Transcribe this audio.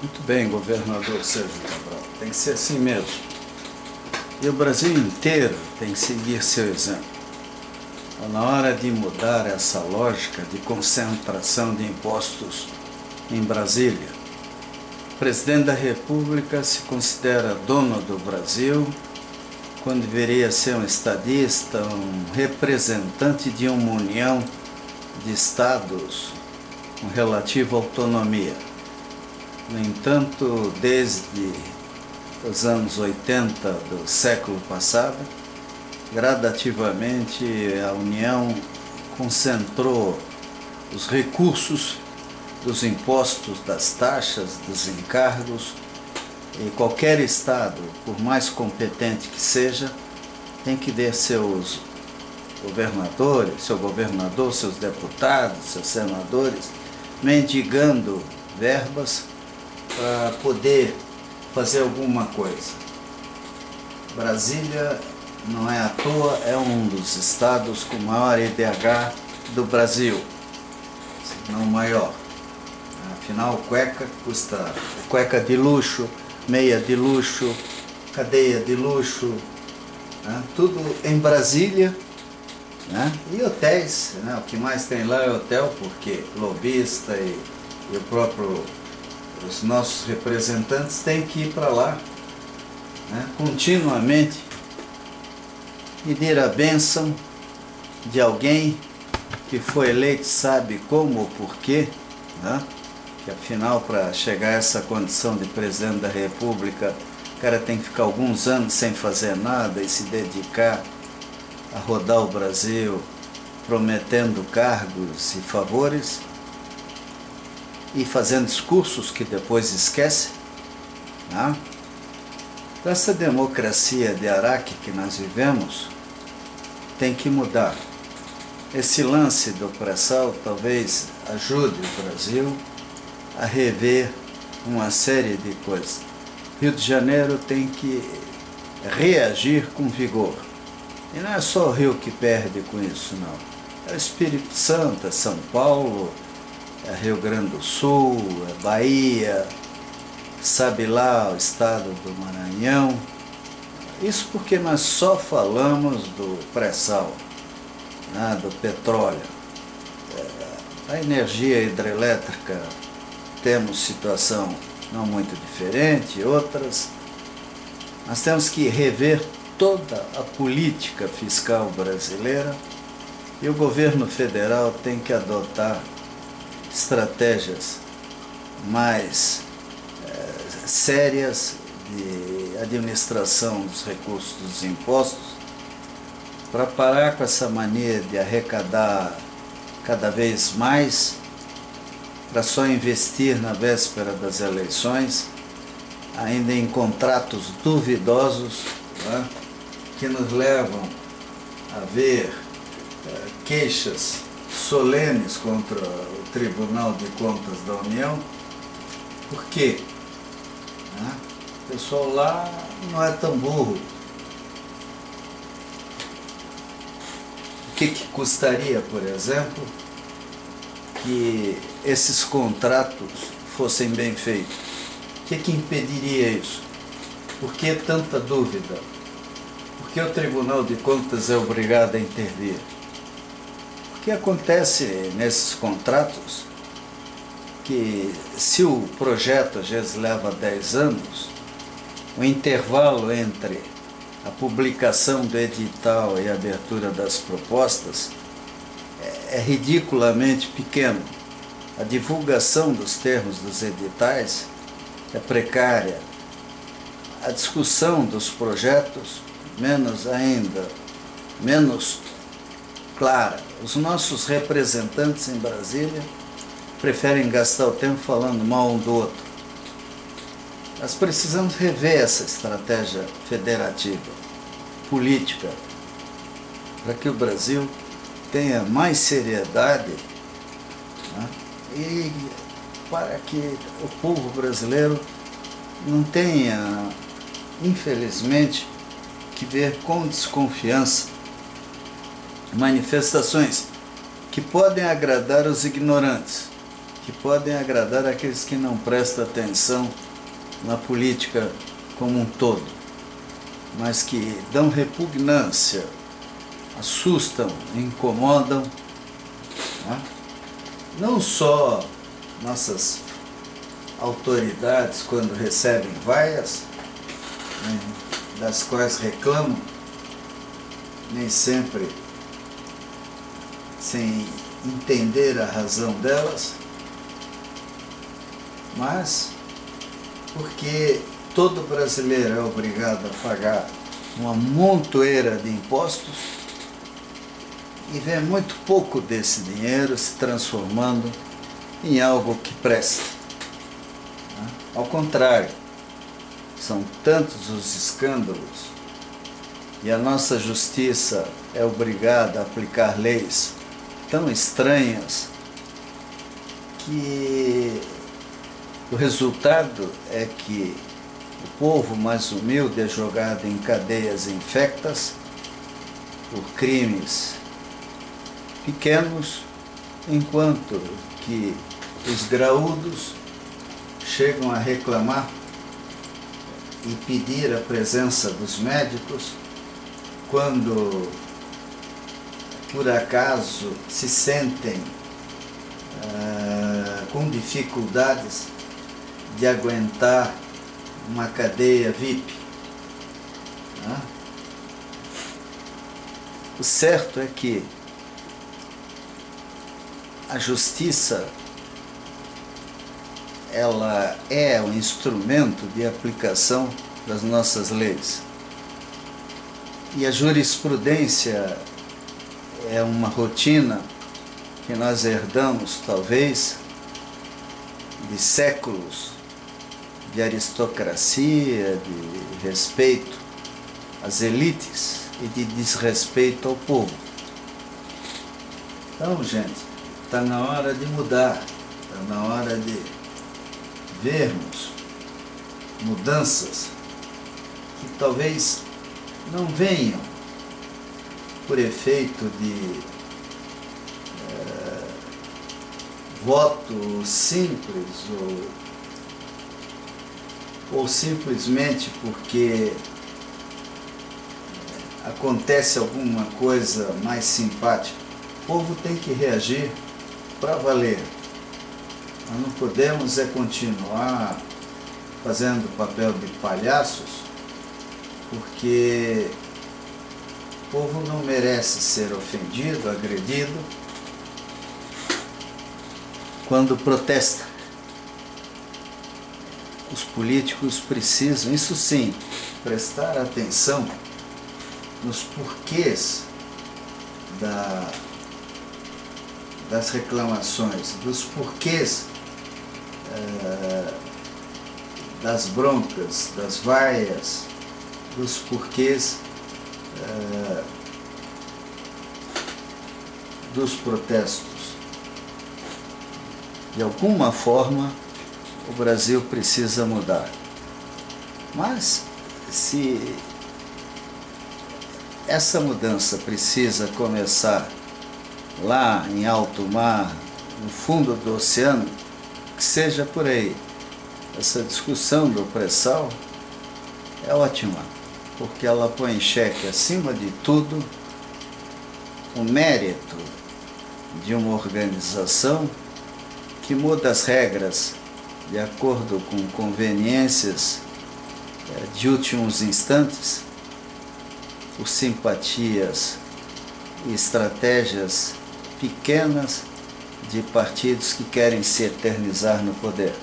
Muito bem, governador Sérgio Cabral. Tem que ser assim mesmo. E o Brasil inteiro tem que seguir seu exemplo. Na hora de mudar essa lógica de concentração de impostos em Brasília, o presidente da República se considera dono do Brasil, quando deveria ser um estadista, um representante de uma união de estados com relativa autonomia. No entanto, desde os anos 80 do século passado, gradativamente a União concentrou os recursos dos impostos, das taxas, dos encargos, e qualquer estado, por mais competente que seja, tem que ter seus governadores, seu governador, seus deputados, seus senadores, mendigando verbas para poder fazer alguma coisa. Brasília, não é à toa, é um dos estados com maior IDH do Brasil, se não o maior. Afinal, cueca de luxo, meia de luxo, cadeia de luxo, né? Tudo em Brasília, né? E hotéis, né? O que mais tem lá é hotel, porque lobista e os nossos representantes têm que ir para lá, né? Continuamente, pedir a bênção de alguém que foi eleito, sabe como ou porquê, né? Que afinal, para chegar a essa condição de presidente da República, o cara tem que ficar alguns anos sem fazer nada e se dedicar a rodar o Brasil, prometendo cargos e favores e fazendo discursos que depois esquece, né? Essa democracia de Araque que nós vivemos tem que mudar. Esse lance do pré-sal talvez ajude o Brasil a rever uma série de coisas. Rio de Janeiro tem que reagir com vigor. E não é só o Rio que perde com isso, não. É o Espírito Santo, é São Paulo, é Rio Grande do Sul, é Bahia, sabe lá o estado do Maranhão. Isso porque nós só falamos do pré-sal, né, do petróleo. A energia hidrelétrica, temos situação não muito diferente, outras. Nós temos que rever toda a política fiscal brasileira e o governo federal tem que adotar estratégias mais sérias de administração dos recursos dos impostos para parar com essa mania de arrecadar cada vez mais para só investir na véspera das eleições, ainda em contratos duvidosos, né, que nos levam a ver queixas solenes contra o Tribunal de Contas da União. Por quê? Né? O pessoal lá não é tão burro. O que custaria, por exemplo, que esses contratos fossem bem feitos? O que impediria isso? Por que tanta dúvida? Por que o Tribunal de Contas é obrigado a intervir? O que acontece nesses contratos que, se o projeto às vezes leva 10 anos, o intervalo entre a publicação do edital e a abertura das propostas é ridiculamente pequeno. A divulgação dos termos dos editais é precária. A discussão dos projetos, menos clara. Os nossos representantes em Brasília preferem gastar o tempo falando mal um do outro. Nós precisamos rever essa estratégia federativa, política, para que o Brasil tenha mais seriedade, né? E para que o povo brasileiro não tenha, infelizmente, que ver com desconfiança manifestações que podem agradar os ignorantes, que podem agradar aqueles que não prestam atenção na política como um todo, mas que dão repugnância, assustam, incomodam, né? Não só nossas autoridades quando recebem vaias, né, das quais reclamam, nem sempre sem entender a razão delas, mas porque todo brasileiro é obrigado a pagar uma montoeira de impostos e vê muito pouco desse dinheiro se transformando em algo que presta. Ao contrário, são tantos os escândalos e a nossa justiça é obrigada a aplicar leis tão estranhas que o resultado é que o povo mais humilde é jogado em cadeias infectas por crimes pequenos, enquanto que os graúdos chegam a reclamar e pedir a presença dos médicos quando por acaso se sentem com dificuldades de aguentar uma cadeia VIP. Né? O certo é que a justiça ela é um instrumento de aplicação das nossas leis. E a jurisprudência é uma rotina que nós herdamos, talvez, de séculos de aristocracia, de respeito às elites e de desrespeito ao povo. Então, gente, está na hora de mudar, está na hora de vermos mudanças que talvez não venham por efeito de voto simples ou simplesmente porque acontece alguma coisa mais simpática. O povo tem que reagir para valer. Nós não podemos continuar fazendo papel de palhaços, porque o povo não merece ser ofendido, agredido, quando protesta. Os políticos precisam, isso sim, prestar atenção nos porquês das reclamações, dos porquês das broncas, das vaias, dos porquês dos protestos. De alguma forma, o Brasil precisa mudar. Mas, se essa mudança precisa começar lá em alto mar, no fundo do oceano, que seja por aí. Essa discussão do pré-sal é ótima, porque ela põe em xeque, acima de tudo, o mérito de uma organização que muda as regras de acordo com conveniências de últimos instantes, por simpatias e estratégias pequenas de partidos que querem se eternizar no poder.